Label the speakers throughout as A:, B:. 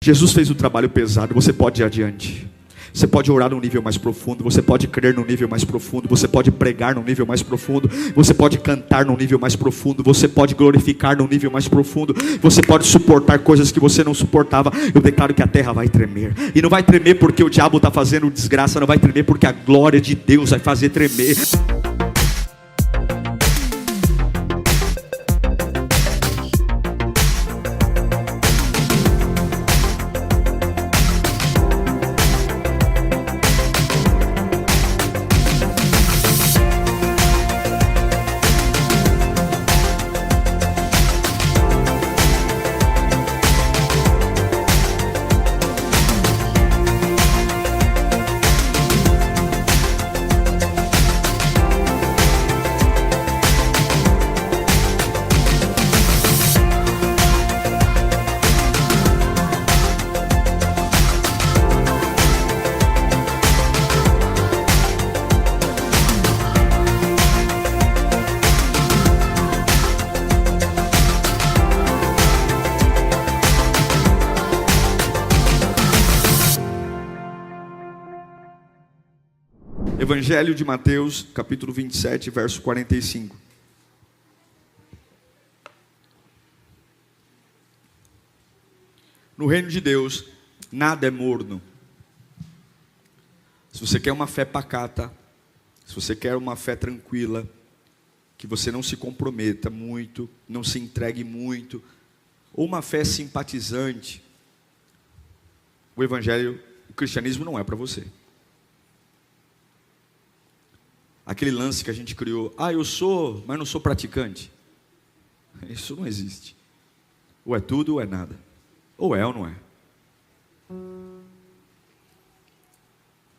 A: Jesus fez o trabalho pesado, você pode ir adiante. Você pode orar num nível mais profundo, você pode crer num nível mais profundo, você pode pregar num nível mais profundo, você pode cantar num nível mais profundo, você pode glorificar num nível mais profundo, você pode suportar coisas que você não suportava. Eu declaro que a terra vai tremer, e não vai tremer porque o diabo está fazendo desgraça, não vai tremer porque a glória de Deus vai fazer tremer. Evangelho de Mateus, capítulo 27, verso 45. No reino de Deus, nada é morno. Se você quer uma fé pacata, se você quer uma fé tranquila, que você não se comprometa muito, não se entregue muito, ou uma fé simpatizante, o Evangelho, o cristianismo não é para você. Aquele lance que a gente criou, eu sou, mas não sou praticante. Isso não existe. Ou é tudo ou é nada. Ou é ou não é.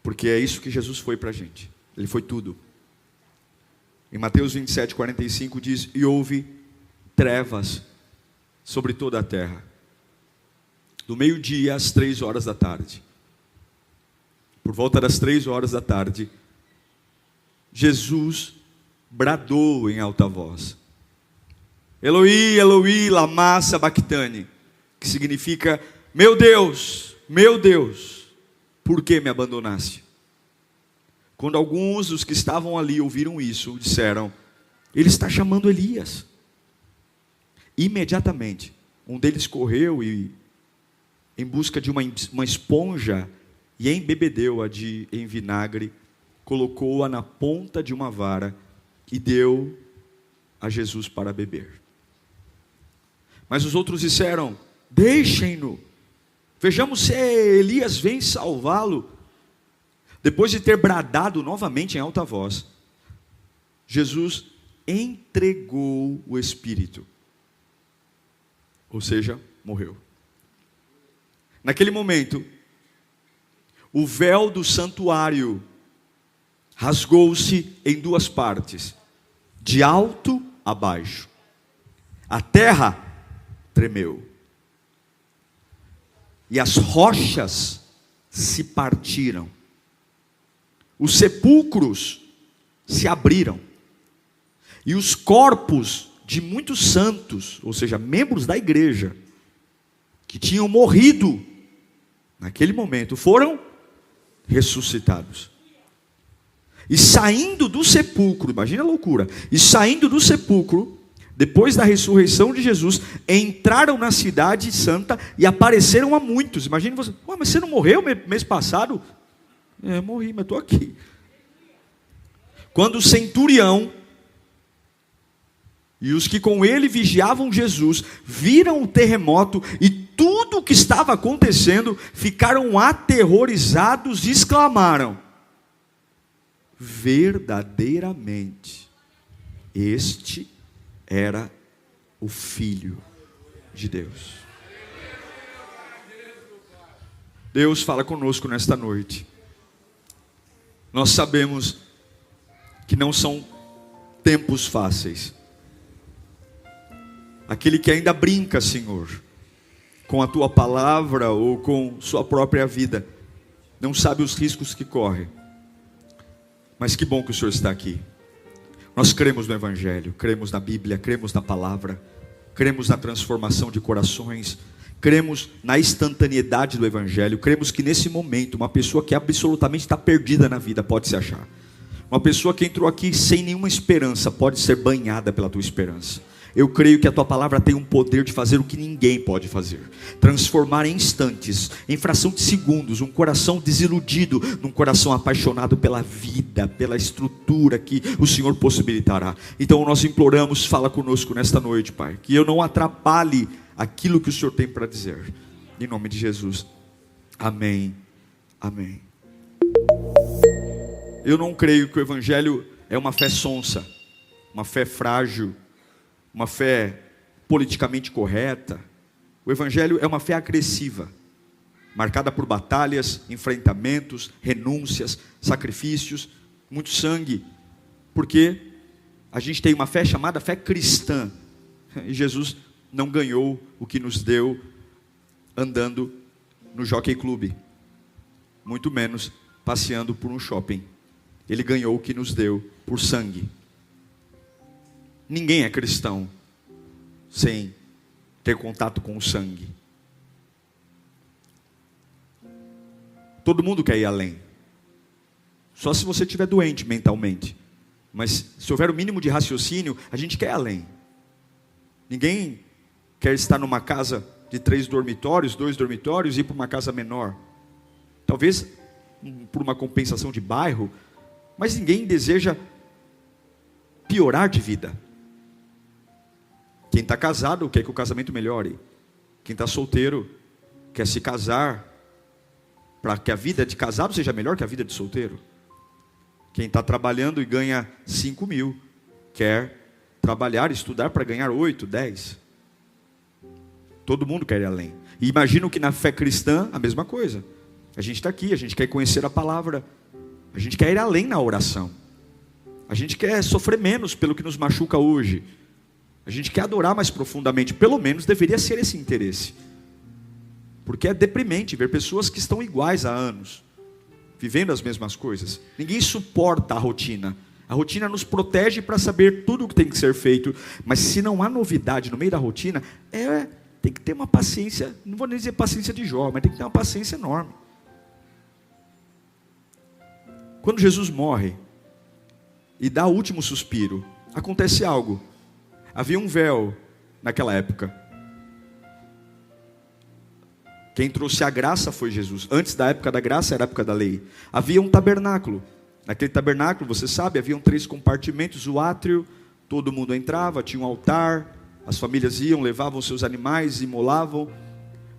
A: Porque é isso que Jesus foi para a gente. Ele foi tudo. Em Mateus 27, 45 diz: e houve trevas sobre toda a terra, do meio-dia às 3 horas da tarde. Por volta das 3 horas da tarde, Jesus bradou em alta voz: Eloi, Eloi, lama sabachthani, que significa: meu Deus, por que me abandonaste? Quando alguns dos que estavam ali ouviram isso, disseram: ele está chamando Elias. Imediatamente, um deles correu e, em busca de uma esponja, e embebedeu-a em vinagre, colocou-a na ponta de uma vara e deu a Jesus para beber. Mas os outros disseram: deixem-no, vejamos se Elias vem salvá-lo. Depois de ter bradado novamente em alta voz, Jesus entregou o Espírito, ou seja, morreu. Naquele momento, o véu do santuário rasgou-se em 2 partes, de alto a baixo. A terra tremeu, e as rochas se partiram. Os sepulcros se abriram, e os corpos de muitos santos, ou seja, membros da igreja, que tinham morrido naquele momento, foram ressuscitados. E saindo do sepulcro, imagina a loucura, e saindo do sepulcro, depois da ressurreição de Jesus, entraram na cidade santa e apareceram a muitos. Imagina você: mas você não morreu mês passado? Eu morri, mas estou aqui. Quando o centurião e os que com ele vigiavam Jesus viram o terremoto e tudo o que estava acontecendo, ficaram aterrorizados e exclamaram: verdadeiramente, este era o Filho de Deus. Deus fala conosco nesta noite. Nós sabemos que não são tempos fáceis. Aquele que ainda brinca, Senhor, com a Tua palavra ou com sua própria vida, não sabe os riscos que corre. Mas que bom que o Senhor está aqui. Nós cremos no Evangelho, cremos na Bíblia, cremos na palavra, cremos na transformação de corações, cremos na instantaneidade do Evangelho, cremos que nesse momento, uma pessoa que absolutamente está perdida na vida pode se achar. Uma pessoa que entrou aqui sem nenhuma esperança pode ser banhada pela tua esperança. Eu creio que a tua palavra tem um poder de fazer o que ninguém pode fazer. Transformar em instantes, em fração de segundos, um coração desiludido num coração apaixonado pela vida, pela estrutura que o Senhor possibilitará. Então nós imploramos, fala conosco nesta noite, Pai, que eu não atrapalhe aquilo que o Senhor tem para dizer. Em nome de Jesus. Amém. Amém. Eu não creio que o Evangelho é uma fé sonsa, uma fé frágil, uma fé politicamente correta. O Evangelho é uma fé agressiva, marcada por batalhas, enfrentamentos, renúncias, sacrifícios, muito sangue, porque a gente tem uma fé chamada fé cristã, e Jesus não ganhou o que nos deu andando no Jockey Club, muito menos passeando por um shopping. Ele ganhou o que nos deu por sangue. Ninguém é cristão sem ter contato com o sangue. Todo mundo quer ir além. Só se você estiver doente mentalmente. Mas se houver o mínimo de raciocínio, a gente quer ir além. Ninguém quer estar numa casa de 3 dormitórios, 2 dormitórios e ir para uma casa menor. Talvez por uma compensação de bairro, mas ninguém deseja piorar de vida. Quem está casado quer que o casamento melhore. Quem está solteiro quer se casar para que a vida de casado seja melhor que a vida de solteiro. Quem está trabalhando e ganha 5 mil quer trabalhar, estudar para ganhar 8, 10. Todo mundo quer ir além. E imagino que na fé cristã a mesma coisa. A gente está aqui, a gente quer conhecer a palavra, a gente quer ir além na oração, a gente quer sofrer menos pelo que nos machuca hoje, a gente quer adorar mais profundamente. Pelo menos deveria ser esse interesse, porque é deprimente ver pessoas que estão iguais há anos, vivendo as mesmas coisas. Ninguém suporta a rotina. A rotina nos protege para saber tudo o que tem que ser feito, mas se não há novidade no meio da rotina, tem que ter uma paciência, não vou nem dizer paciência de Jó, mas tem que ter uma paciência enorme. Quando Jesus morre e dá o último suspiro, acontece algo. Havia um véu naquela época. Quem trouxe a graça foi Jesus. Antes da época da graça era a época da lei. Havia um tabernáculo. Naquele tabernáculo, você sabe, haviam 3 compartimentos, o átrio, todo mundo entrava, tinha um altar, as famílias iam, levavam seus animais, imolavam.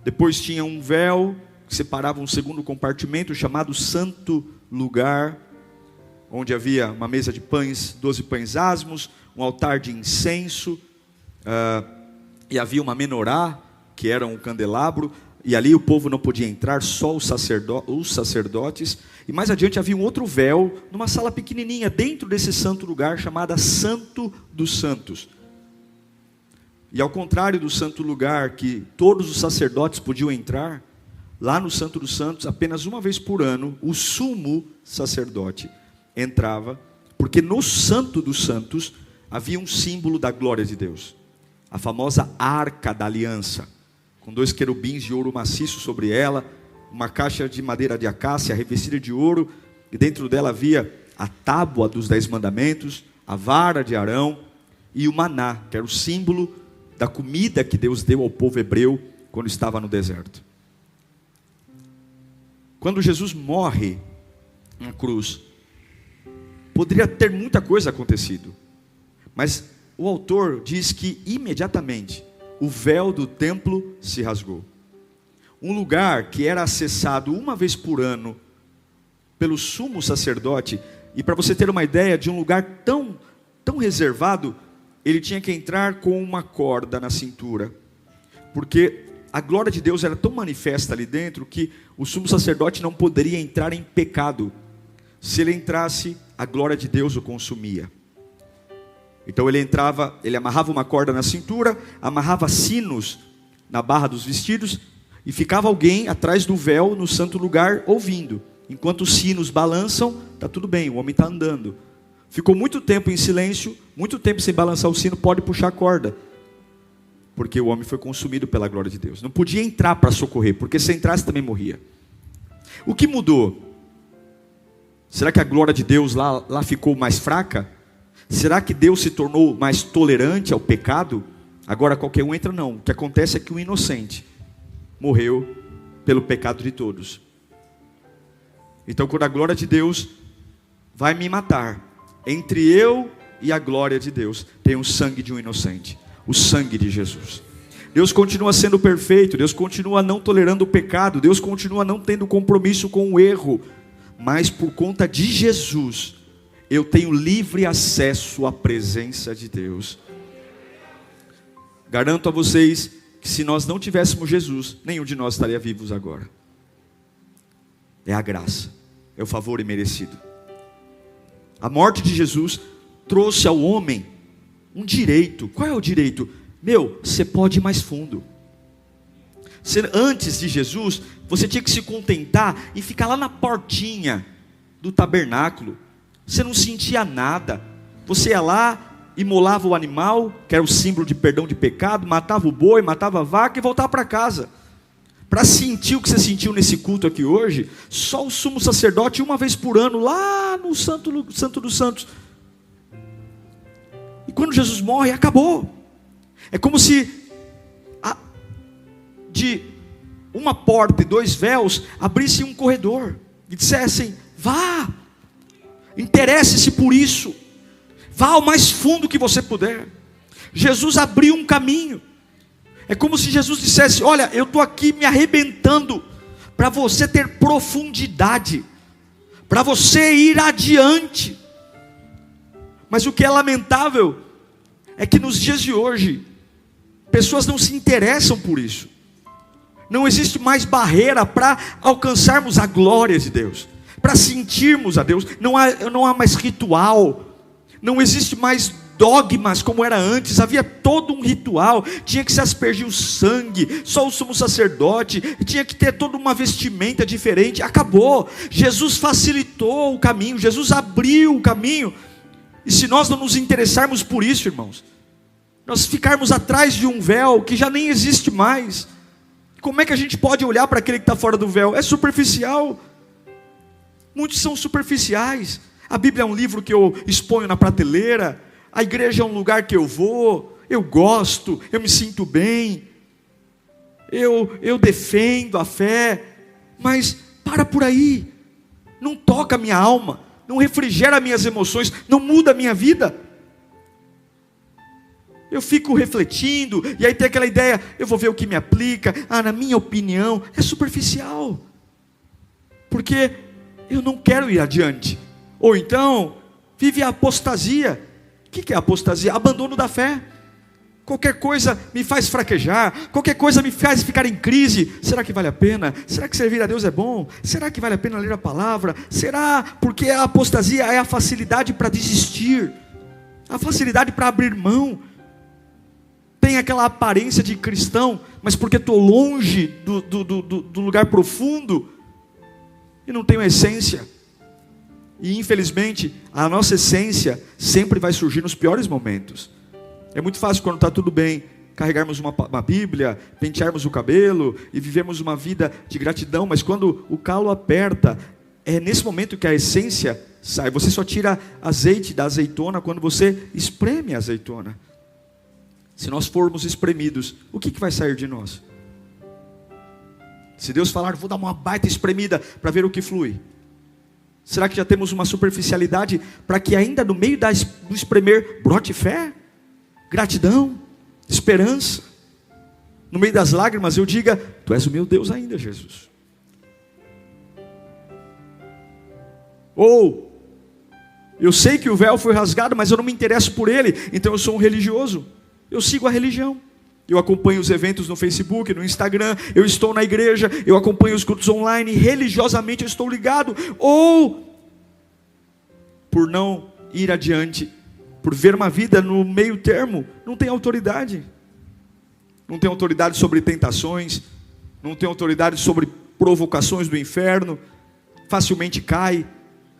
A: Depois tinha um véu que separava um segundo compartimento chamado Santo Lugar, onde havia uma mesa de pães, 12 pães asmos, um altar de incenso, e havia uma menorá, que era um candelabro, e ali o povo não podia entrar, só os sacerdotes, e mais adiante havia um outro véu, numa sala pequenininha, dentro desse santo lugar, chamada Santo dos Santos. E ao contrário do santo lugar, que todos os sacerdotes podiam entrar, lá no Santo dos Santos, apenas uma vez por ano, o sumo sacerdote entrava, porque no Santo dos Santos havia um símbolo da glória de Deus, a famosa Arca da Aliança, com 2 querubins de ouro maciço sobre ela, uma caixa de madeira de acácia revestida de ouro, e dentro dela havia a tábua dos 10 mandamentos, a vara de Arão e o maná, que era o símbolo da comida que Deus deu ao povo hebreu quando estava no deserto. Quando Jesus morre na cruz, poderia ter muita coisa acontecido, mas o autor diz que imediatamente o véu do templo se rasgou. Um lugar que era acessado uma vez por ano pelo sumo sacerdote, e para você ter uma ideia de um lugar tão reservado, ele tinha que entrar com uma corda na cintura, porque a glória de Deus era tão manifesta ali dentro, que o sumo sacerdote não poderia entrar em pecado. Se ele entrasse, a glória de Deus o consumia. Então ele entrava, ele amarrava uma corda na cintura, amarrava sinos na barra dos vestidos, e ficava alguém atrás do véu no santo lugar ouvindo. Enquanto os sinos balançam, está tudo bem, o homem está andando. Ficou muito tempo em silêncio, muito tempo sem balançar o sino, pode puxar a corda. Porque o homem foi consumido pela glória de Deus. Não podia entrar para socorrer, porque se entrasse também morria. O que mudou? Será que a glória de Deus lá ficou mais fraca? Será que Deus se tornou mais tolerante ao pecado? Agora qualquer um entra? Não. O que acontece é que o inocente morreu pelo pecado de todos. Então quando a glória de Deus vai me matar, entre eu e a glória de Deus tem o sangue de um inocente, o sangue de Jesus. Deus continua sendo perfeito, Deus continua não tolerando o pecado, Deus continua não tendo compromisso com o erro, mas por conta de Jesus, eu tenho livre acesso à presença de Deus. Garanto a vocês que se nós não tivéssemos Jesus, nenhum de nós estaria vivos agora. É a graça, é o favor imerecido. A morte de Jesus trouxe ao homem um direito. Qual é o direito? Você pode ir mais fundo. Antes de Jesus, você tinha que se contentar e ficar lá na portinha do tabernáculo. Você não sentia nada. Você ia lá, imolava o animal, que era o símbolo de perdão de pecado, matava o boi, matava a vaca e voltava para casa. Para sentir o que você sentiu nesse culto aqui hoje, só o sumo sacerdote uma vez por ano, lá no Santo dos Santos. E quando Jesus morre, acabou. É como se de uma porta e 2 véus abrissem um corredor e dissessem: vá, interesse-se por isso, vá ao mais fundo que você puder. Jesus abriu um caminho. É como se Jesus dissesse: olha, eu estou aqui me arrebentando para você ter profundidade, para você ir adiante. Mas o que é lamentável é que nos dias de hoje pessoas não se interessam por isso. Não existe mais barreira para alcançarmos a glória de Deus, para sentirmos a Deus. Não há mais ritual, não existe mais dogmas como era antes. Havia todo um ritual, tinha que se aspergir o sangue, só o sumo sacerdote, tinha que ter toda uma vestimenta diferente. Acabou. Jesus facilitou o caminho, Jesus abriu o caminho. E se nós não nos interessarmos por isso, irmãos, nós ficarmos atrás de um véu que já nem existe mais, como é que a gente pode olhar para aquele que está fora do véu? É superficial. Muitos são superficiais. A Bíblia é um livro que eu exponho na prateleira, a igreja é um lugar que eu vou, eu gosto, eu me sinto bem, eu defendo a fé, mas para por aí, não toca a minha alma, não refrigera minhas emoções, não muda a minha vida. Eu fico refletindo, e aí tem aquela ideia, eu vou ver o que me aplica, na minha opinião, é superficial, porque eu não quero ir adiante. Ou então, vive a apostasia. O que é apostasia? Abandono da fé. Qualquer coisa me faz fraquejar, qualquer coisa me faz ficar em crise. Será que vale a pena? Será que servir a Deus é bom? Será que vale a pena ler a palavra? Será? Porque a apostasia é a facilidade para desistir, a facilidade para abrir mão. Tem aquela aparência de cristão, mas porque estou longe do lugar profundo, e não tenho essência. E infelizmente, a nossa essência sempre vai surgir nos piores momentos. É muito fácil quando está tudo bem, carregarmos uma Bíblia, pentearmos o cabelo e vivermos uma vida de gratidão, mas quando o calo aperta, é nesse momento que a essência sai. Você só tira azeite da azeitona quando você espreme a azeitona. Se nós formos espremidos, o que vai sair de nós? Se Deus falar, vou dar uma baita espremida para ver o que flui. Será que já temos uma superficialidade para que ainda no meio do espremer brote fé, gratidão, esperança? No meio das lágrimas eu diga: tu és o meu Deus ainda, Jesus. Ou, eu sei que o véu foi rasgado, mas eu não me interesso por ele, então eu sou um religioso. Eu sigo a religião, eu acompanho os eventos no Facebook, no Instagram, eu estou na igreja, eu acompanho os cultos online, religiosamente eu estou ligado. Ou, por não ir adiante, por ver uma vida no meio termo, não tem autoridade. Não tem autoridade sobre tentações, não tem autoridade sobre provocações do inferno, facilmente cai,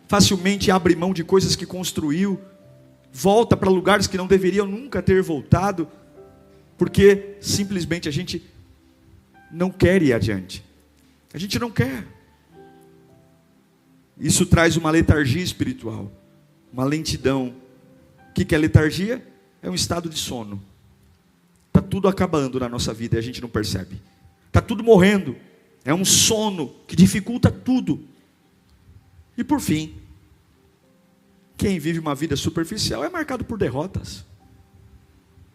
A: facilmente abre mão de coisas que construiu, volta para lugares que não deveriam nunca ter voltado. Porque simplesmente a gente não quer ir adiante. A gente não quer. Isso traz uma letargia espiritual, uma lentidão. O que é letargia? É um estado de sono. Está tudo acabando na nossa vida e a gente não percebe. Está tudo morrendo. É um sono que dificulta tudo. E por fim, quem vive uma vida superficial é marcado por derrotas.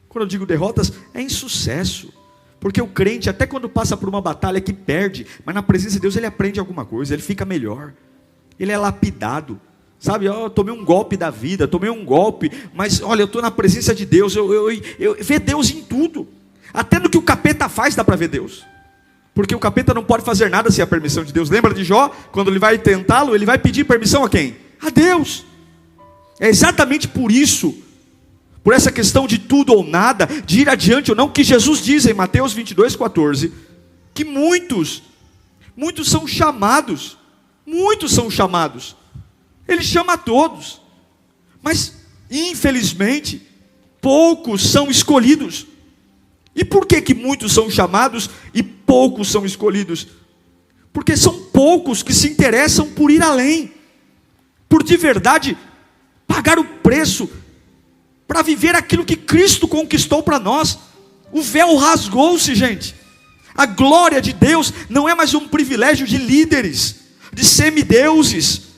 A: Quando eu digo derrotas, é insucesso. Porque o crente, até quando passa por uma batalha que perde, mas na presença de Deus ele aprende alguma coisa, ele fica melhor. Ele é lapidado. Sabe, eu tomei um golpe da vida, tomei um golpe, mas olha, eu estou na presença de Deus, eu ver Deus em tudo. Até no que o capeta faz dá para ver Deus. Porque o capeta não pode fazer nada sem a permissão de Deus. Lembra de Jó? Quando ele vai tentá-lo, ele vai pedir permissão a quem? A Deus. É exatamente por isso, por essa questão de tudo ou nada, de ir adiante ou não, que Jesus diz em Mateus 22:14, que muitos são chamados, Ele chama a todos, mas infelizmente, poucos são escolhidos. E por que muitos são chamados e poucos são escolhidos? Porque são poucos que se interessam por ir além, por de verdade pagar o preço, para viver aquilo que Cristo conquistou para nós. O véu rasgou-se, gente. A glória de Deus não é mais um privilégio de líderes, de semideuses.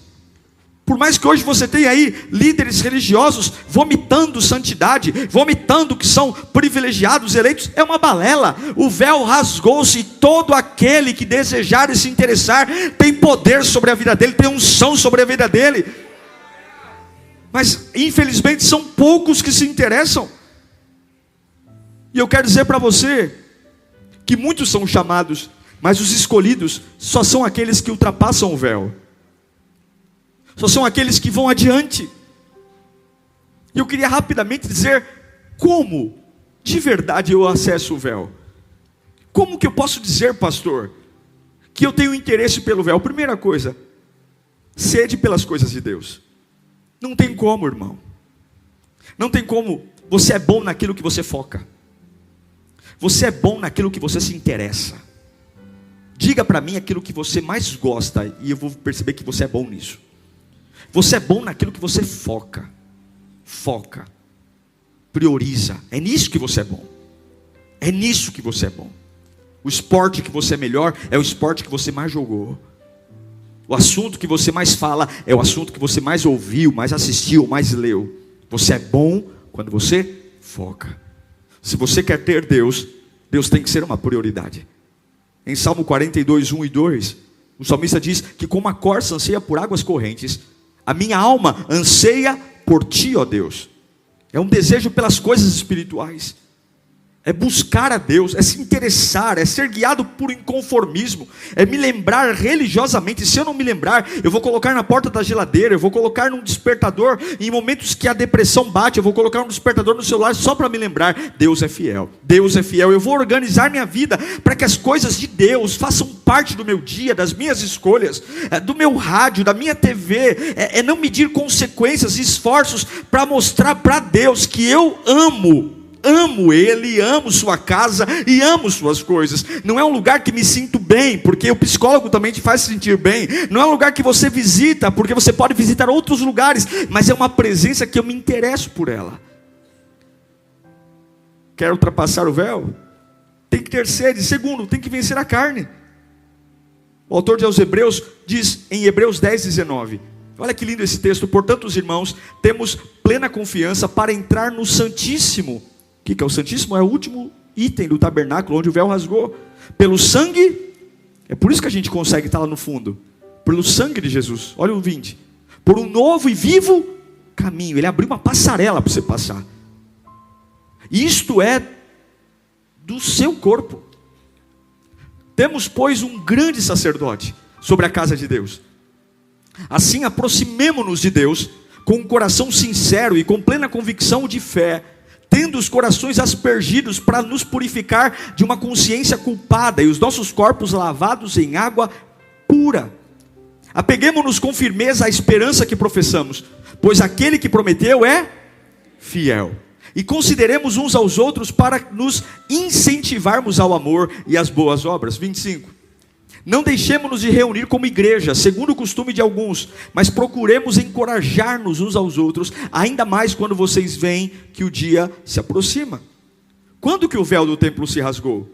A: Por mais que hoje você tenha aí líderes religiosos vomitando santidade, vomitando que são privilegiados, eleitos, é uma balela. O véu rasgou-se e todo aquele que desejar e se interessar tem poder sobre a vida dele, tem unção sobre a vida dele. Mas infelizmente são poucos que se interessam. E eu quero dizer para você que muitos são chamados, mas os escolhidos só são aqueles que ultrapassam o véu. Só são aqueles que vão adiante. E eu queria rapidamente dizer como de verdade eu acesso o véu. Como que eu posso dizer, pastor, que eu tenho interesse pelo véu? Primeira coisa, sede pelas coisas de Deus. Não tem como, irmão. Não tem como. Você é bom naquilo que você foca. Você é bom naquilo que você se interessa. Diga para mim aquilo que você mais gosta e eu vou perceber que você é bom nisso. Você é bom naquilo que você foca, prioriza, é nisso que você é bom, é nisso que você é bom. O esporte que você é melhor é o esporte que você mais jogou. O assunto que você mais fala é o assunto que você mais ouviu, mais assistiu, mais leu. Você é bom quando você foca. Se você quer ter Deus, Deus tem que ser uma prioridade. Em Salmo 42, 1 e 2, o salmista diz que como a corça anseia por águas correntes, a minha alma anseia por ti, ó Deus. É um desejo pelas coisas espirituais. É buscar a Deus, é se interessar, é ser guiado por inconformismo, é me lembrar religiosamente. Se eu não me lembrar, eu vou colocar na porta da geladeira, eu vou colocar num despertador, em momentos que a depressão bate, eu vou colocar um despertador no celular só para me lembrar, Deus é fiel, Deus é fiel. Eu vou organizar minha vida para que as coisas de Deus façam parte do meu dia, das minhas escolhas, do meu rádio, da minha TV, é não medir consequências e esforços para mostrar para Deus que eu amo Ele, amo sua casa e amo suas coisas. Não é um lugar que me sinto bem, porque o psicólogo também te faz sentir bem. Não é um lugar que você visita, porque você pode visitar outros lugares, mas é uma presença que eu me interesso por ela. Quer ultrapassar o véu? Tem que ter sede. Segundo, tem que vencer a carne. O autor de aos Hebreus diz em Hebreus 10:19, olha que lindo esse texto: portanto, os irmãos, temos plena confiança para entrar no Santíssimo. O que é o Santíssimo? É o último item do tabernáculo, onde o véu rasgou. Pelo sangue, é por isso que a gente consegue estar lá no fundo. Pelo sangue de Jesus, olha o 20. Por um novo e vivo caminho. Ele abriu uma passarela para você passar. Isto é do seu corpo. Temos, pois, um grande sacerdote sobre a casa de Deus. Assim, aproximemo-nos de Deus com um coração sincero e com plena convicção de fé, tendo os corações aspergidos para nos purificar de uma consciência culpada e os nossos corpos lavados em água pura. Apeguemo-nos com firmeza à esperança que professamos, pois aquele que prometeu é fiel. E consideremos uns aos outros para nos incentivarmos ao amor e às boas obras. 25. Não deixemos-nos de reunir como igreja, segundo o costume de alguns, mas procuremos encorajar-nos uns aos outros, ainda mais quando vocês veem que o dia se aproxima. Quando que o véu do templo se rasgou?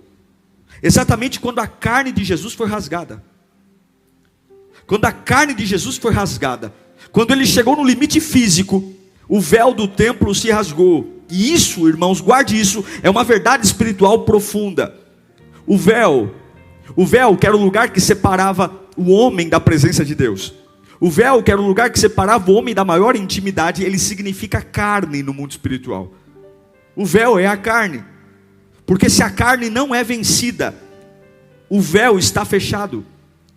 A: Exatamente quando a carne de Jesus foi rasgada. Quando a carne de Jesus foi rasgada, quando ele chegou no limite físico, o véu do templo se rasgou. E isso, irmãos, guarde isso, é uma verdade espiritual profunda. O véu que era o lugar que separava o homem da presença de Deus. O véu que era o lugar que separava o homem da maior intimidade, ele significa carne no mundo espiritual. O véu é a carne. Porque se a carne não é vencida, o véu está fechado.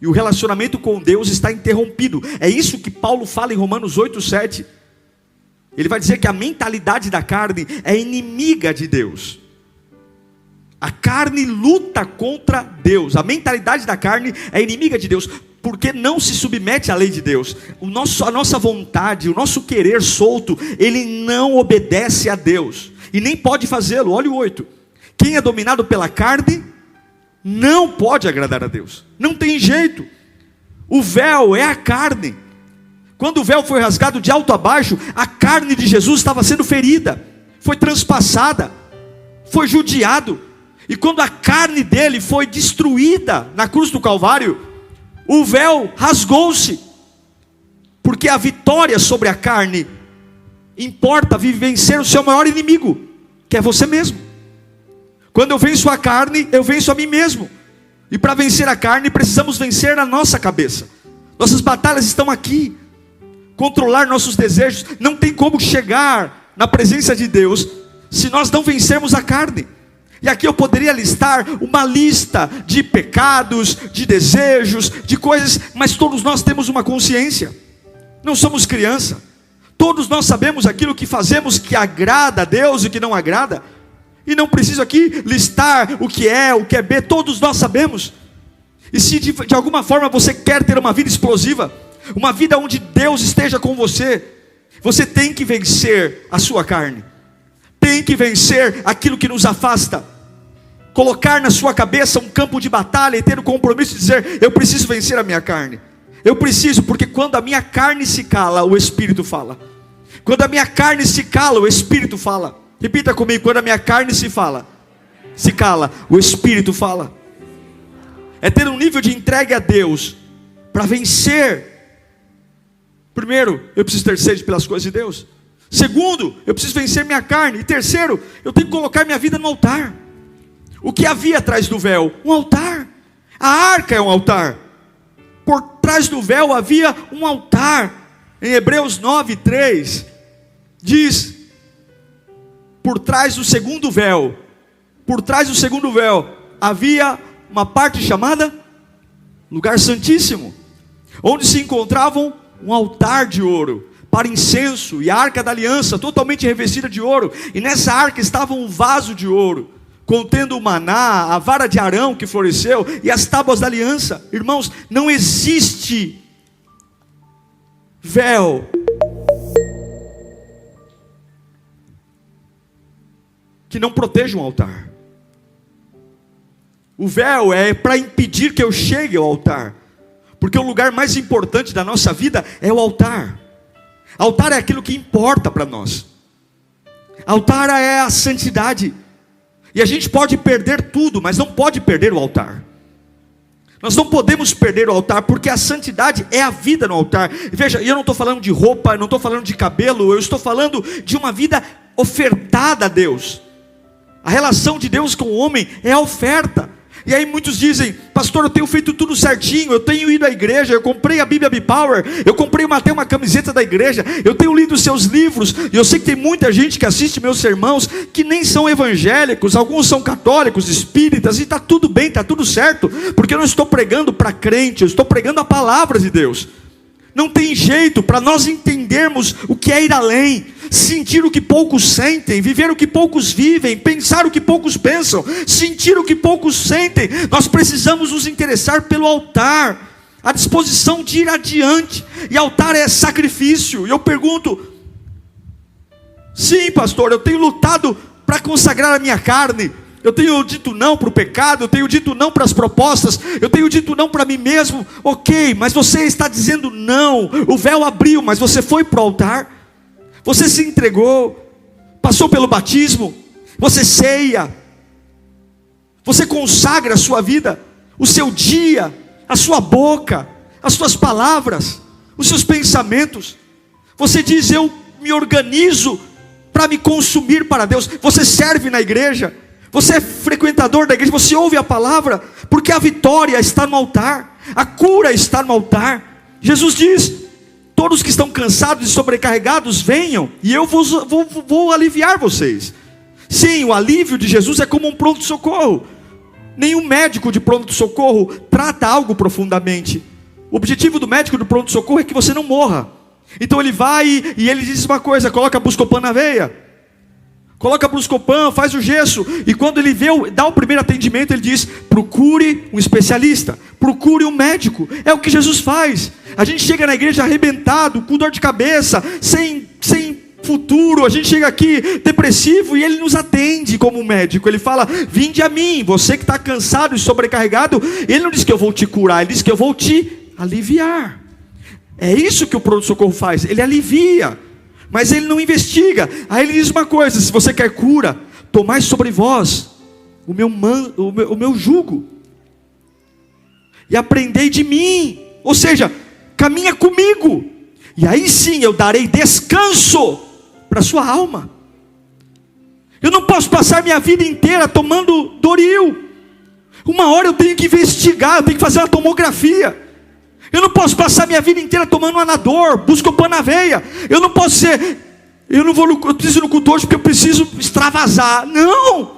A: E o relacionamento com Deus está interrompido. É isso que Paulo fala em Romanos 8:7. Ele vai dizer que a mentalidade da carne é inimiga de Deus. A carne luta contra Deus. A mentalidade da carne é inimiga de Deus, porque não se submete à lei de Deus. A nossa vontade, o nosso querer solto, ele não obedece a Deus. E nem pode fazê-lo. Olha o 8. Quem é dominado pela carne, não pode agradar a Deus. Não tem jeito. O véu é a carne. Quando o véu foi rasgado de alto a baixo, a carne de Jesus estava sendo ferida, foi transpassada, foi judiado. E quando a carne dele foi destruída na cruz do Calvário, o véu rasgou-se. Porque a vitória sobre a carne importa vencer o seu maior inimigo, que é você mesmo. Quando eu venço a carne, eu venço a mim mesmo. E para vencer a carne, precisamos vencer a nossa cabeça. Nossas batalhas estão aqui. Controlar nossos desejos. Não tem como chegar na presença de Deus se nós não vencermos a carne. E aqui eu poderia listar uma lista de pecados, de desejos, de coisas, mas todos nós temos uma consciência. Não somos criança. Todos nós sabemos aquilo que fazemos que agrada a Deus e que não agrada. E não preciso aqui listar o que é B, todos nós sabemos. E se de alguma forma você quer ter uma vida explosiva, uma vida onde Deus esteja com você, você tem que vencer a sua carne, tem que vencer aquilo que nos afasta, colocar na sua cabeça um campo de batalha e ter o compromisso de dizer: eu preciso vencer a minha carne. Eu preciso, porque quando a minha carne se cala, o Espírito fala. Quando a minha carne se cala, o Espírito fala. Repita comigo: quando a minha carne se cala, o Espírito fala. É ter um nível de entrega a Deus para vencer. Primeiro, eu preciso ter sede pelas coisas de Deus. Segundo, eu preciso vencer minha carne. E terceiro, eu tenho que colocar minha vida no altar. O que havia atrás do véu? Um altar. A arca é um altar. Por trás do véu havia um altar. Em Hebreus 9:3 diz: por trás do segundo véu havia uma parte chamada lugar santíssimo, onde se encontravam um altar de ouro para incenso, e a arca da aliança totalmente revestida de ouro. E nessa arca estava um vaso de ouro contendo o maná, a vara de Arão que floresceu e as tábuas da aliança. Irmãos, não existe véu que não proteja um altar. O véu é para impedir que eu chegue ao altar, porque o lugar mais importante da nossa vida é o altar. Altar é aquilo que importa para nós. Altar é a santidade. E a gente pode perder tudo, mas não pode perder o altar. Nós não podemos perder o altar, porque a santidade é a vida no altar. Veja, eu não estou falando de roupa, eu não estou falando de cabelo, eu estou falando de uma vida ofertada a Deus. A relação de Deus com o homem é a oferta. E aí muitos dizem: pastor, eu tenho feito tudo certinho, eu tenho ido à igreja, eu comprei a Bíblia B-Power, eu comprei até uma camiseta da igreja, eu tenho lido os seus livros. E eu sei que tem muita gente que assiste meus sermãos que nem são evangélicos, alguns são católicos, espíritas, e está tudo bem, está tudo certo, porque eu não estou pregando para crente, eu estou pregando a palavra de Deus. Não tem jeito para nós entendermos o que é ir além, sentir o que poucos sentem, viver o que poucos vivem, pensar o que poucos pensam, sentir o que poucos sentem. Nós precisamos nos interessar pelo altar, a disposição de ir adiante. E altar é sacrifício. E eu pergunto: Sim, pastor, eu tenho lutado para consagrar a minha carne. Eu tenho dito não para o pecado, eu tenho dito não para as propostas, eu tenho dito não para mim mesmo. Ok, mas você está dizendo não. O véu abriu, mas você foi para o altar, você se entregou, passou pelo batismo, você ceia, você consagra a sua vida, o seu dia, a sua boca, as suas palavras, os seus pensamentos. Você diz: eu me organizo para me consumir para Deus. Você serve na igreja, você é frequentador da igreja, você ouve a palavra, porque a vitória está no altar, a cura está no altar. Jesus diz: todos que estão cansados e sobrecarregados, venham, e eu vou aliviar vocês. Sim, o alívio de Jesus é como um pronto-socorro. Nenhum médico de pronto-socorro trata algo profundamente. O objetivo do médico do pronto-socorro é que você não morra. Então ele vai e ele diz uma coisa: coloca Buscopan na veia, coloca Buscopan, faz o gesso. E quando ele dá o primeiro atendimento, ele diz: procure um especialista, procure um médico. É o que Jesus faz. A gente chega na igreja arrebentado, com dor de cabeça, sem futuro. A gente chega aqui depressivo e ele nos atende como um médico. Ele fala: vinde a mim, você que está cansado e sobrecarregado. Ele não diz que eu vou te curar, ele diz que eu vou te aliviar. É isso que o pronto-socorro faz, ele alivia, mas ele não investiga. Aí ele diz uma coisa: se você quer cura, tomai sobre vós o meu jugo, e aprendei de mim. Ou seja, caminha comigo, e aí sim eu darei descanso para a sua alma. Eu não posso passar minha vida inteira tomando Doril. Uma hora eu tenho que investigar, eu tenho que fazer uma tomografia. Eu não posso passar minha vida inteira tomando Anador, Buscopan na veia. Eu não posso ser, eu preciso ir no culto hoje porque eu preciso extravasar. Não!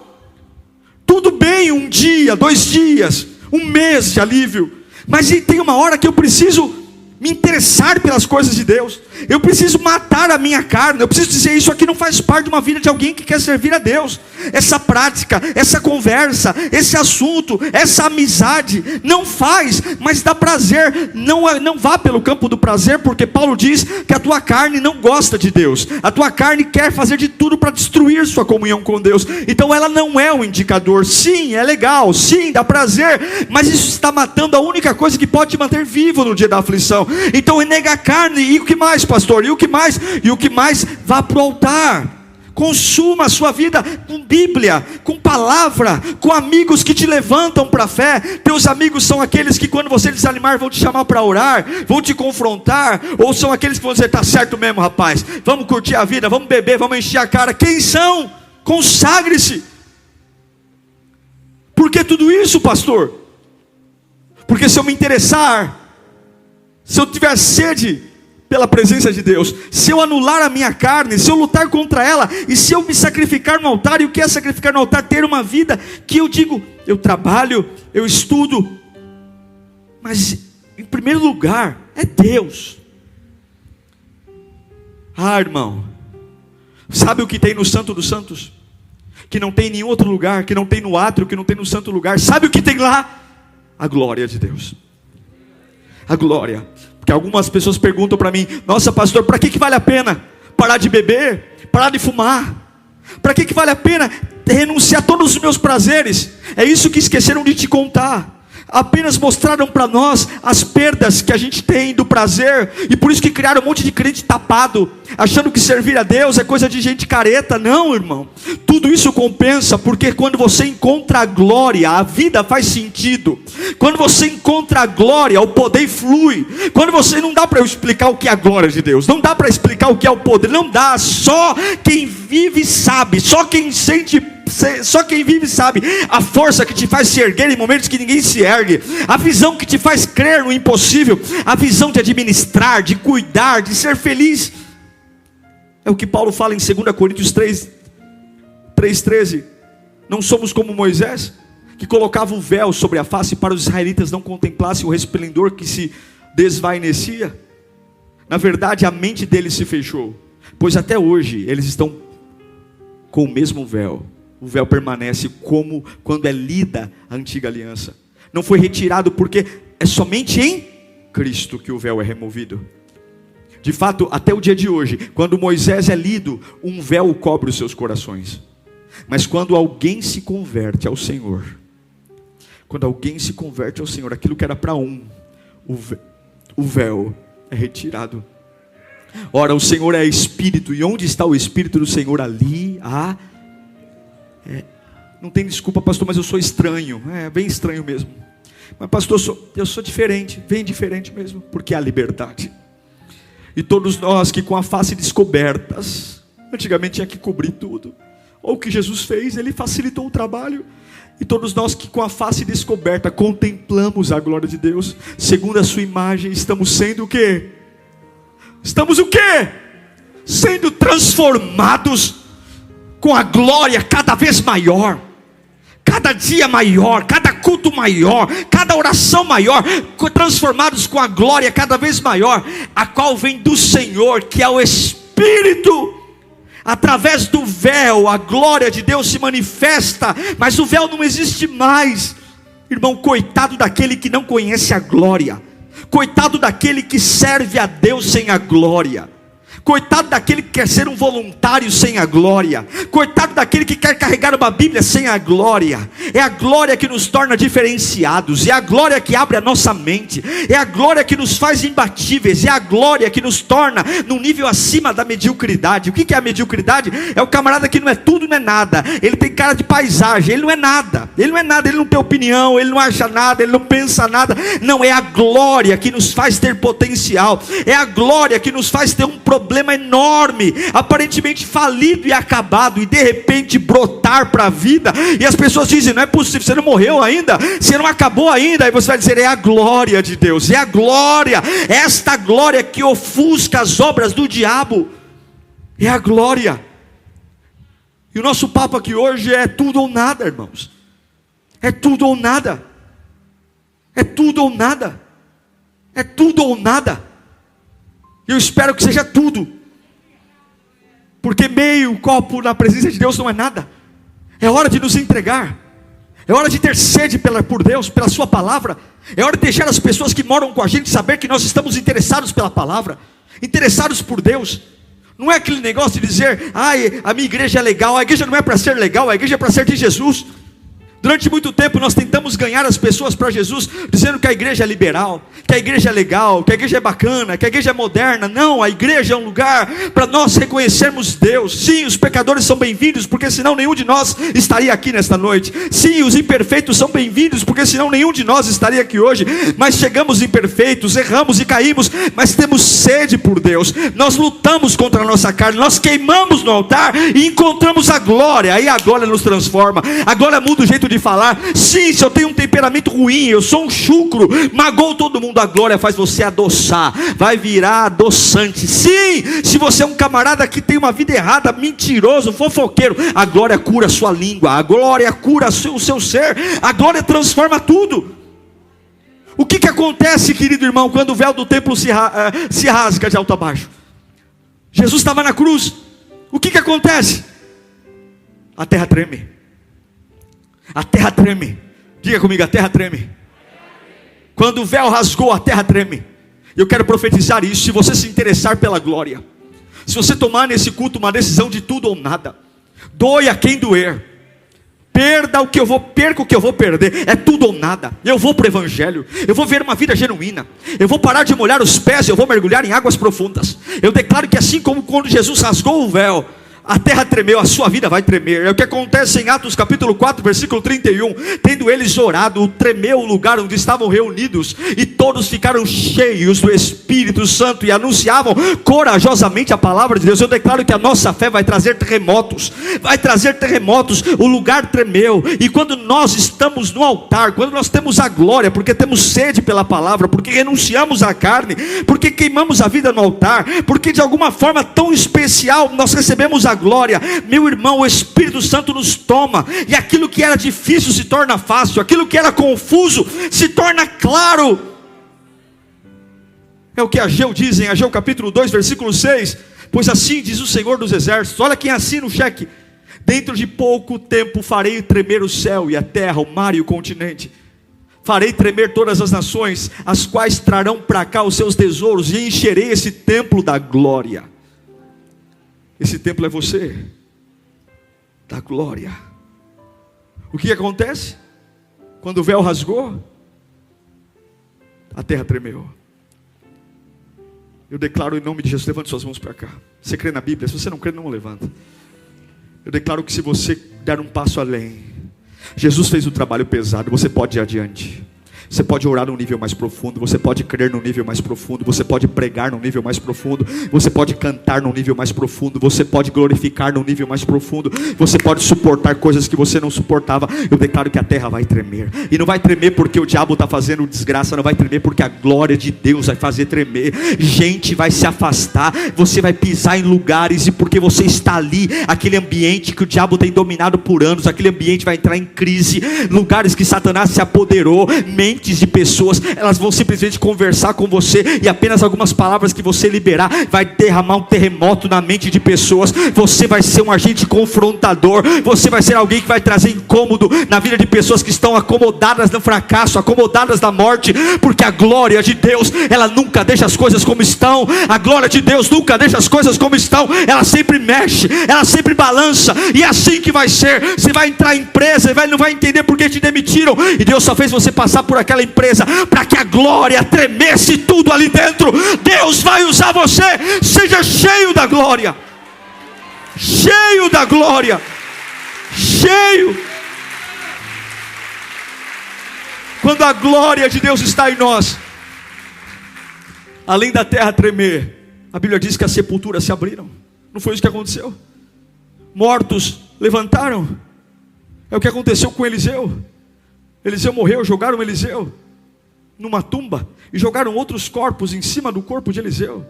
A: Tudo bem um dia, 2 dias, 1 mês de alívio, mas tem uma hora que eu preciso me interessar pelas coisas de Deus. Eu preciso matar a minha carne. Eu preciso dizer: isso aqui não faz parte de uma vida de alguém que quer servir a Deus. Essa prática, essa conversa, esse assunto, essa amizade não faz, mas dá prazer. Não vá pelo campo do prazer, porque Paulo diz que a tua carne não gosta de Deus. A tua carne quer fazer de tudo para destruir sua comunhão com Deus. Então ela não é um indicador. Sim, é legal, sim, dá prazer, mas isso está matando a única coisa que pode te manter vivo no dia da aflição. Então nega a carne. E o que mais, pastor? E o que mais? E o que mais? Vá para o altar. Consuma a sua vida com Bíblia, com palavra, com amigos que te levantam para a fé. Teus amigos são aqueles que quando você desanimar vão te chamar para orar, vão te confrontar. Ou são aqueles que vão dizer: tá certo mesmo, rapaz, vamos curtir a vida, vamos beber, vamos encher a cara. Quem são? Consagre-se. Por que tudo isso, pastor? Porque se eu me interessar, se eu tiver sede pela presença de Deus, se eu anular a minha carne, se eu lutar contra ela, e se eu me sacrificar no altar. E o que é sacrificar no altar? Ter uma vida que eu digo: eu trabalho, eu estudo, mas em primeiro lugar é Deus. Ah, irmão, sabe o que tem no Santo dos Santos? Que não tem em nenhum outro lugar, que não tem no átrio, que não tem no santo lugar. Sabe o que tem lá? A glória de Deus. A glória. Porque algumas pessoas perguntam para mim: nossa, pastor, para que vale a pena parar de beber, parar de fumar? Para que vale a pena renunciar a todos os meus prazeres? É isso que esqueceram de te contar. Apenas mostraram para nós as perdas que a gente tem do prazer, e por isso que criaram um monte de crente tapado, achando que servir a Deus é coisa de gente careta. Não, irmão, tudo isso compensa, porque quando você encontra a glória, a vida faz sentido. Quando você encontra a glória, o poder flui. Quando você, não dá para eu explicar o que é a glória de Deus, não dá para explicar o que é o poder, não dá. Só quem vive sabe, só quem sente, só quem vive sabe a força que te faz se erguer em momentos que ninguém se ergue, a visão que te faz crer no impossível, a visão de administrar, de cuidar, de ser feliz. É o que Paulo fala em 2 Coríntios 3:13. Não somos como Moisés, que colocava o véu sobre a face para os israelitas não contemplassem o resplendor que se desvanecia. Na verdade, a mente deles se fechou, pois até hoje eles estão com o mesmo véu. O véu permanece como quando é lida a antiga aliança. Não foi retirado, porque é somente em Cristo que o véu é removido. De fato, até o dia de hoje, quando Moisés é lido, um véu cobre os seus corações. Mas quando alguém se converte ao Senhor, aquilo que era para um, o véu é retirado. Ora, o Senhor é Espírito, e onde está o Espírito do Senhor, ali há... Não tem desculpa, pastor, mas eu sou estranho. É bem estranho mesmo. Mas pastor, eu sou diferente, bem diferente mesmo, porque há liberdade. E todos nós que com a face descobertas, antigamente tinha que cobrir tudo. Ou o que Jesus fez, Ele facilitou o trabalho. E todos nós que com a face descoberta contemplamos a glória de Deus, segundo a sua imagem, estamos sendo o quê? Estamos o quê? Sendo transformados com a glória cada vez maior. Cada dia maior, cada culto maior, cada oração maior, transformados com a glória cada vez maior, a qual vem do Senhor, que é o Espírito. Através do véu, a glória de Deus se manifesta, mas o véu não existe mais. Irmão, coitado daquele que não conhece a glória, coitado daquele que serve a Deus sem a glória, coitado daquele que quer ser um voluntário sem a glória, coitado daquele que quer carregar uma Bíblia sem a glória. É a glória que nos torna diferenciados, é a glória que abre a nossa mente, é a glória que nos faz imbatíveis, é a glória que nos torna num nível acima da mediocridade. O que é a mediocridade? É o camarada que não é tudo, não é nada, ele tem cara de paisagem, ele não é nada, ele não tem opinião, ele não acha nada, ele não pensa nada. Não, é a glória que nos faz ter potencial, é a glória que nos faz ter um problema enorme, aparentemente falido e acabado, e de repente brotar para a vida. E as pessoas dizem: não é possível, você não morreu ainda, você não acabou ainda. Aí você vai dizer: é a glória de Deus, é a glória, esta glória que ofusca as obras do diabo, é a glória. E o nosso papo aqui hoje é tudo ou nada, irmãos. É tudo ou nada. É tudo ou nada. É tudo ou nada. Eu espero que seja tudo, porque meio copo na presença de Deus não é nada. É hora de nos entregar, é hora de ter sede por Deus, pela sua palavra. É hora de deixar as pessoas que moram com a gente saber que nós estamos interessados pela palavra, interessados por Deus. Não é aquele negócio de dizer: ai, a minha igreja é legal. A igreja não é para ser legal, a igreja é para ser de Jesus. Durante muito tempo nós tentamos ganhar as pessoas para Jesus, dizendo que a igreja é liberal, que a igreja é legal, que a igreja é bacana, que a igreja é moderna. Não, a igreja é um lugar para nós reconhecermos Deus. Sim, os pecadores são bem-vindos, porque senão nenhum de nós estaria aqui nesta noite. Sim, os imperfeitos são bem-vindos, porque senão nenhum de nós estaria aqui hoje. Mas chegamos imperfeitos, erramos e caímos, mas temos sede por Deus. Nós lutamos contra a nossa carne, nós queimamos no altar e encontramos a glória. Aí a glória nos transforma, a glória muda o jeito de falar. Sim, se eu tenho um temperamento ruim, eu sou um chucro, magoo todo mundo, a glória faz você adoçar, vai virar adoçante. Sim, se você é um camarada que tem uma vida errada, mentiroso, fofoqueiro, a glória cura a sua língua, a glória cura o seu ser, a glória transforma tudo. O que acontece, querido irmão, quando o véu do templo se rasga de alto a baixo? Jesus estava na cruz. O que acontece? A terra treme. A terra treme. Diga comigo: a terra treme. Quando o véu rasgou, a terra treme. Eu quero profetizar isso. Se você se interessar pela glória, se você tomar nesse culto uma decisão de tudo ou nada, doa quem doer, perca o que eu vou perder, é tudo ou nada. Eu vou para o evangelho, eu vou ver uma vida genuína, eu vou parar de molhar os pés, eu vou mergulhar em águas profundas. Eu declaro que assim como quando Jesus rasgou o véu, a terra tremeu, a sua vida vai tremer. É o que acontece em Atos capítulo 4, versículo 31. Tendo eles orado, tremeu o lugar onde estavam reunidos, e todos ficaram cheios do Espírito Santo e anunciavam corajosamente a palavra de Deus. Eu declaro que a nossa fé vai trazer terremotos, vai trazer terremotos. O lugar tremeu. E quando nós estamos no altar, quando nós temos a glória, porque temos sede pela palavra, porque renunciamos à carne, porque queimamos a vida no altar, porque de alguma forma tão especial nós recebemos a glória, meu irmão, o Espírito Santo nos toma, e aquilo que era difícil se torna fácil, aquilo que era confuso se torna claro. É o que Ageu diz em Ageu capítulo 2, versículo 6. Pois assim diz o Senhor dos Exércitos. Olha quem assina o cheque: dentro de pouco tempo farei tremer o céu e a terra, o mar e o continente. Farei tremer todas as nações, as quais trarão para cá os seus tesouros, e encherei esse templo da glória. Esse templo é você, da glória. O que acontece? Quando o véu rasgou, a terra tremeu. Eu declaro em nome de Jesus, levante suas mãos para cá. Você crê na Bíblia? Se você não crê, não levanta. Eu declaro que se você der um passo além, Jesus fez um trabalho pesado, você pode ir adiante. Você pode orar num nível mais profundo, você pode crer num nível mais profundo, você pode pregar num nível mais profundo, você pode cantar num nível mais profundo, você pode glorificar num nível mais profundo, você pode suportar coisas que você não suportava. Eu declaro que a terra vai tremer, e não vai tremer porque o diabo está fazendo desgraça, não vai tremer porque a glória de Deus vai fazer tremer. Gente vai se afastar, você vai pisar em lugares, e porque você está ali, aquele ambiente que o diabo tem dominado por anos, aquele ambiente vai entrar em crise, lugares que Satanás se apoderou, de pessoas, elas vão simplesmente conversar com você, e apenas algumas palavras que você liberar vai derramar um terremoto na mente de pessoas. Você vai ser um agente confrontador, você vai ser alguém que vai trazer incômodo na vida de pessoas que estão acomodadas no fracasso, acomodadas na morte, porque a glória de Deus, ela nunca deixa as coisas como estão. A glória de Deus nunca deixa as coisas como estão, ela sempre mexe, ela sempre balança, e é assim que vai ser. Você vai entrar em empresa e não vai entender porque te demitiram, e Deus só fez você passar por aquela empresa para que a glória tremesse tudo ali dentro. Deus vai usar você. Seja cheio da glória, cheio da glória, cheio. Quando a glória de Deus está em nós, além da terra tremer, a Bíblia diz que as sepulturas se abriram. Não foi isso que aconteceu? Mortos levantaram. É o que aconteceu com Eliseu. Eliseu morreu, jogaram Eliseu numa tumba e jogaram outros corpos em cima do corpo de Eliseu.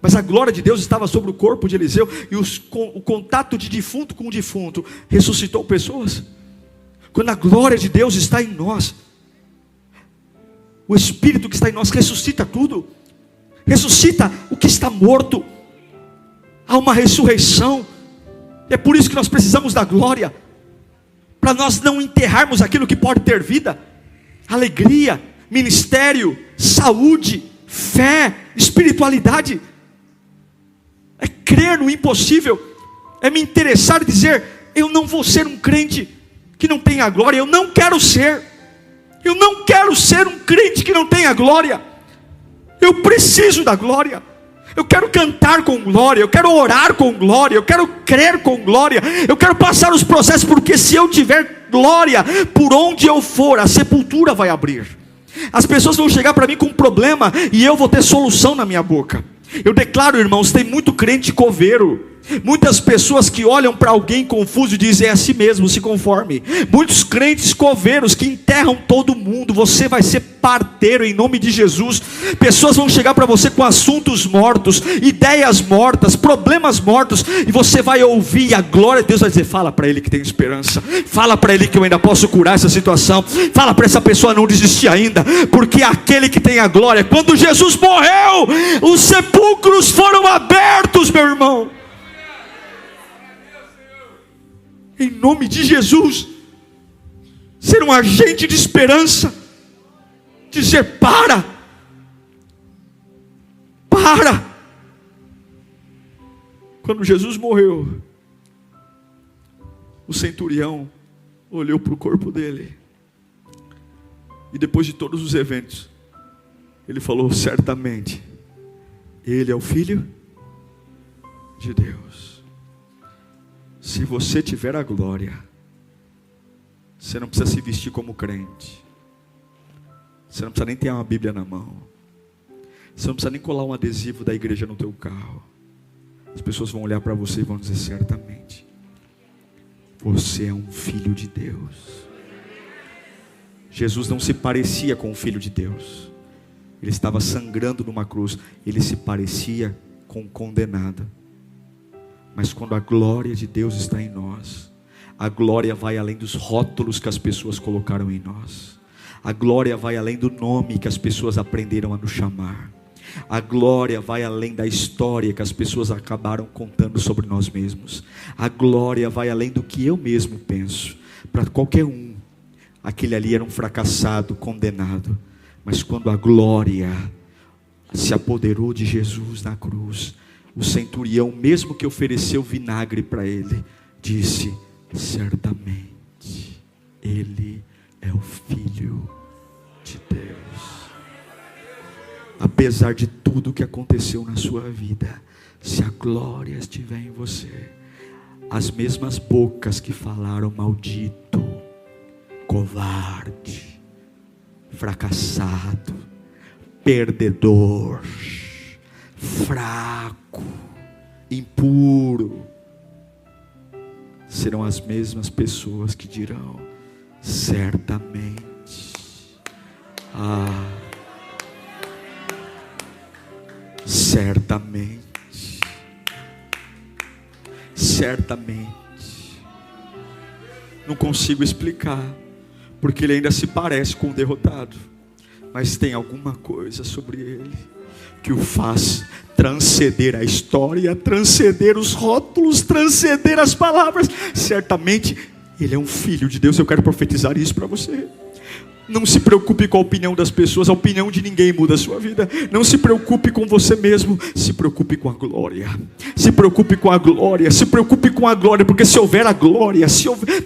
A: Mas a glória de Deus estava sobre o corpo de Eliseu, e o contato de defunto com defunto ressuscitou pessoas. Quando a glória de Deus está em nós, o Espírito que está em nós ressuscita tudo, ressuscita o que está morto. Há uma ressurreição. É por isso que nós precisamos da glória, para nós não enterrarmos aquilo que pode ter vida. Alegria, ministério, saúde, fé, espiritualidade. É crer no impossível, é me interessar e dizer: eu não vou ser um crente que não tenha glória. Eu não quero ser um crente que não tenha glória. Eu preciso da glória. Eu quero cantar com glória, eu quero orar com glória, eu quero crer com glória, eu quero passar os processos, porque se eu tiver glória, por onde eu for, a sepultura vai abrir. As pessoas vão chegar para mim com um problema, e eu vou ter solução na minha boca. Eu declaro, irmãos, tem muito crente coveiro, muitas pessoas que olham para alguém confuso e dizem: é assim mesmo, se conforme. Muitos crentes coveiros que enterram todo mundo. Você vai ser parteiro em nome de Jesus. Pessoas vão chegar para você com assuntos mortos, ideias mortas, problemas mortos, e você vai ouvir, e a glória de Deus vai dizer: fala para ele que tem esperança, fala para ele que eu ainda posso curar essa situação, fala para essa pessoa não desistir ainda, porque aquele que tem a glória. Quando Jesus morreu, os sepulcros foram abertos, meu irmão. Em nome de Jesus, ser um agente de esperança, dizer: para. Quando Jesus morreu, o centurião olhou para o corpo dele, e depois de todos os eventos, ele falou: certamente, ele é o Filho de Deus. Se você tiver a glória, você não precisa se vestir como crente, você não precisa nem ter uma Bíblia na mão, você não precisa nem colar um adesivo da igreja no teu carro. As pessoas vão olhar para você e vão dizer: certamente, você é um filho de Deus. Jesus não se parecia com o Filho de Deus, ele estava sangrando numa cruz, ele se parecia com o condenado. Mas quando a glória de Deus está em nós, a glória vai além dos rótulos que as pessoas colocaram em nós. A glória vai além do nome que as pessoas aprenderam a nos chamar. A glória vai além da história que as pessoas acabaram contando sobre nós mesmos. A glória vai além do que eu mesmo penso. Para qualquer um, aquele ali era um fracassado, condenado. Mas quando a glória se apoderou de Jesus na cruz, o centurião, mesmo que ofereceu vinagre para ele, disse: certamente ele é o Filho de Deus. Apesar de tudo que aconteceu na sua vida, se a glória estiver em você, as mesmas bocas que falaram maldito, covarde, fracassado, perdedor, fraco, impuro, serão as mesmas pessoas que dirão: certamente, certamente, certamente. Não consigo explicar, porque ele ainda se parece com o derrotado, mas tem alguma coisa sobre ele que o faz transcender a história, transcender os rótulos, transcender as palavras. Certamente ele é um filho de Deus. Eu quero profetizar isso para você. Não se preocupe com a opinião das pessoas, a opinião de ninguém muda a sua vida. Não se preocupe com você mesmo, se preocupe com a glória. Se preocupe com a glória, se preocupe com a glória, porque se houver a glória,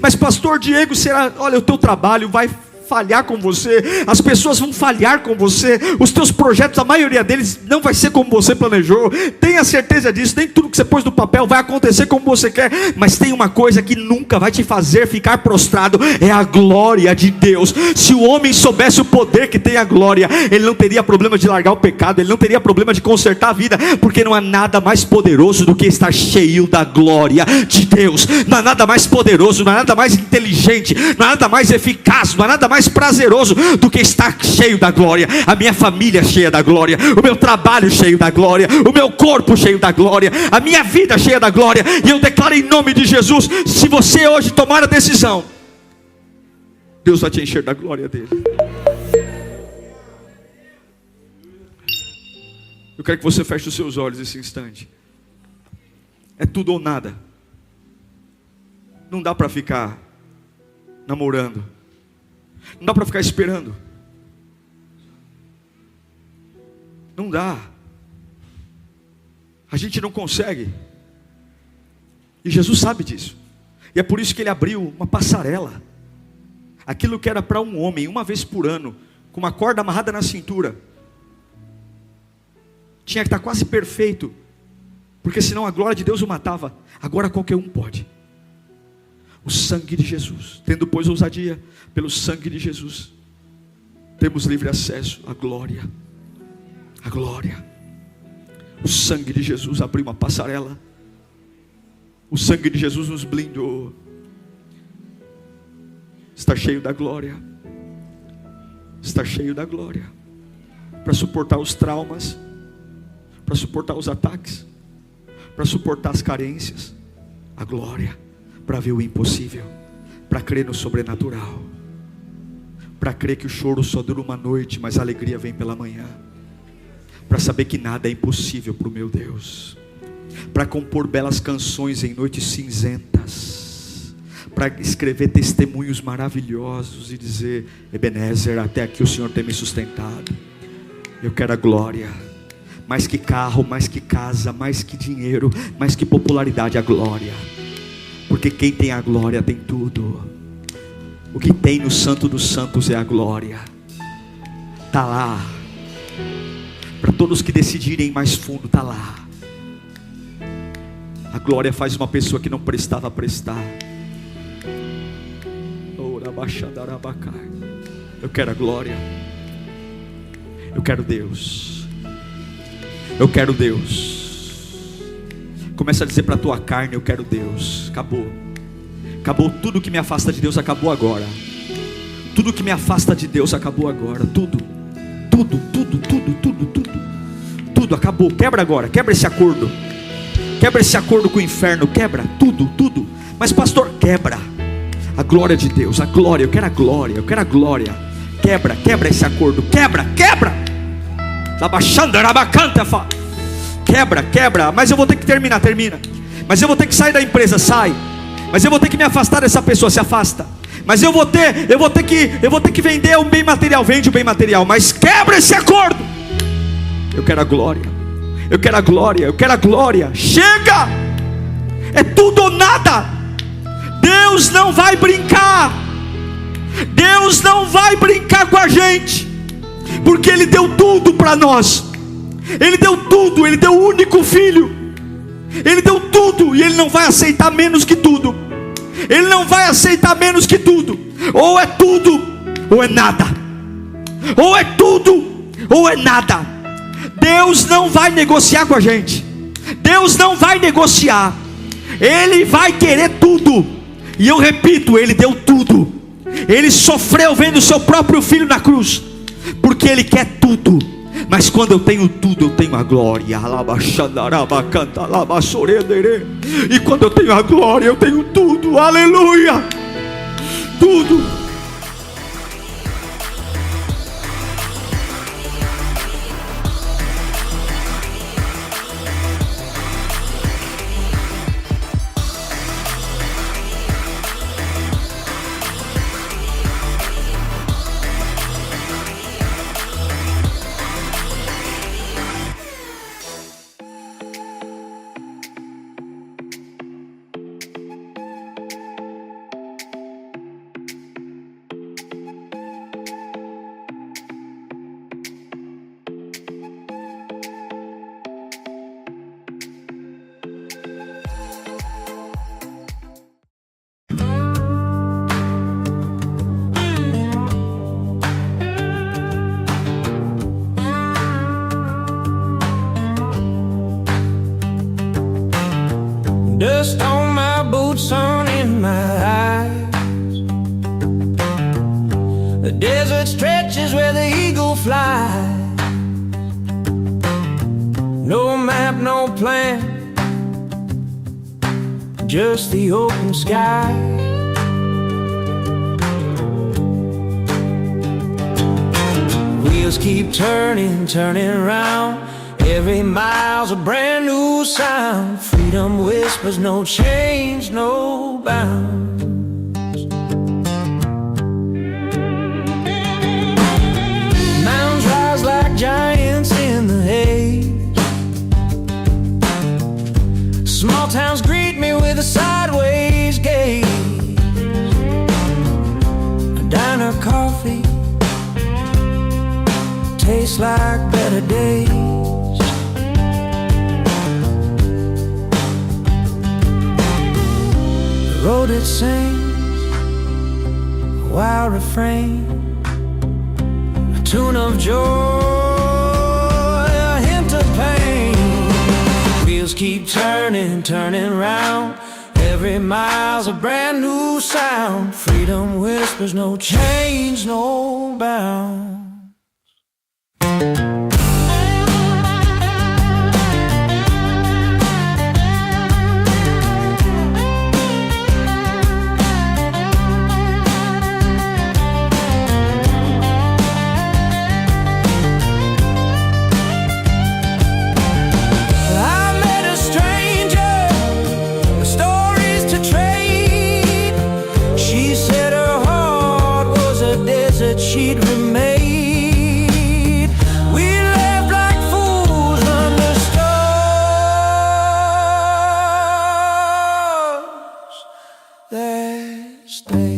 A: mas pastor Diego, será, olha, o teu trabalho vai falhar com você, as pessoas vão falhar com você, os teus projetos, a maioria deles não vai ser como você planejou. Tenha certeza disso. Nem tudo que você pôs no papel vai acontecer como você quer, mas tem uma coisa que nunca vai te fazer ficar prostrado: é a glória de Deus. Se o homem soubesse o poder que tem a glória, ele não teria problema de largar o pecado, ele não teria problema de consertar a vida, porque não há nada mais poderoso do que estar cheio da glória de Deus. Não há nada mais poderoso, não há nada mais inteligente, não há nada mais eficaz, não há nada mais prazeroso do que estar cheio da glória. A minha família cheia da glória, o meu trabalho cheio da glória, o meu corpo cheio da glória, a minha vida cheia da glória. E eu declaro em nome de Jesus: se você hoje tomar a decisão, Deus vai te encher da glória dele. Eu quero que você feche os seus olhos nesse instante. É tudo ou nada. Não dá para ficar namorando, não dá para ficar esperando, não dá. A gente não consegue, e Jesus sabe disso, e é por isso que ele abriu uma passarela. Aquilo que era para um homem, uma vez por ano, com uma corda amarrada na cintura, tinha que estar quase perfeito, porque senão a glória de Deus o matava. Agora qualquer um pode. O sangue de Jesus, tendo pois ousadia, pelo sangue de Jesus, temos livre acesso à glória. A glória. O sangue de Jesus abriu uma passarela. O sangue de Jesus nos blindou. Está cheio da glória. Está cheio da glória. Para suportar os traumas, para suportar os ataques, para suportar as carências. A glória. Para ver o impossível, para crer no sobrenatural, para crer que o choro só dura uma noite, mas a alegria vem pela manhã, para saber que nada é impossível para o meu Deus, para compor belas canções em noites cinzentas, para escrever testemunhos maravilhosos e dizer: Ebenezer, até aqui o Senhor tem me sustentado. Eu quero a glória, mais que carro, mais que casa, mais que dinheiro, mais que popularidade, a glória. Porque quem tem a glória tem tudo. O que tem no Santo dos Santos é a glória. Está lá. Para todos que decidirem ir mais fundo, está lá. A glória faz uma pessoa que não prestava prestar. Eu quero a glória. Eu quero Deus. Eu quero Deus. Começa a dizer para a tua carne: eu quero Deus. Acabou. Acabou tudo que me afasta de Deus, acabou agora. Tudo que me afasta de Deus acabou agora. Tudo acabou. Quebra agora, quebra esse acordo. Quebra esse acordo com o inferno. Quebra tudo. Mas pastor, quebra. A glória de Deus, a glória. Eu quero a glória, eu quero a glória. Quebra esse acordo. Quebra. Quebra, mas eu vou ter que termina. Mas eu vou ter que sair da empresa, sai. Mas eu vou ter que me afastar dessa pessoa, se afasta. Mas eu vou ter que vender um bem material. Vende o bem material, mas quebra esse acordo. Eu quero a glória. Eu quero a glória. Eu quero a glória. Chega! É tudo ou nada. Deus não vai brincar. Deus não vai brincar com a gente, porque Ele deu tudo para nós. Ele deu tudo. Ele deu o único filho. Ele deu tudo, e Ele não vai aceitar menos que tudo. Ele não vai aceitar menos que tudo. Ou é tudo, ou é nada. Ou é tudo, ou é nada. Deus não vai negociar com a gente. Deus não vai negociar. Ele vai querer tudo. E eu repito, Ele deu tudo. Ele sofreu vendo o seu próprio filho na cruz, porque Ele quer tudo. Mas quando eu tenho tudo, eu tenho a glória. E quando eu tenho a glória, eu tenho tudo. Aleluia. Tudo.
B: Dust on my boots, sun in my eyes. The desert stretches where the eagle flies. No map, no plan, just the open sky. Wheels keep turning, turning around. Every mile's a brand new sound. Freedom whispers, no change, no bounds. Mountains rise like giants in the haze. Small towns greet me with a sideways gaze. A diner coffee tastes like better days. Road it sings a wild refrain, a tune of joy, a hint of pain. Wheels keep turning, turning round. Every mile's a brand new sound. Freedom whispers, no change, no bounds. She'd remain. We left like fools under stars that stay.